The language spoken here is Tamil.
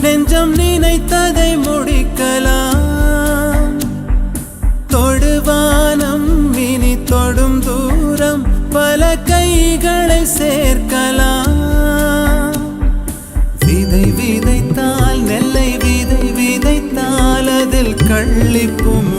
நெஞ்சம் நினைத்ததை முடிக்கலாம். தொடுவானம் இனி தொடும் தூரம் பல கைகளை சேர்க்கலாம். விதை விதைத்தால் நெல்லை விதை விதைத்தால் அதில் கள்ளிப்பும்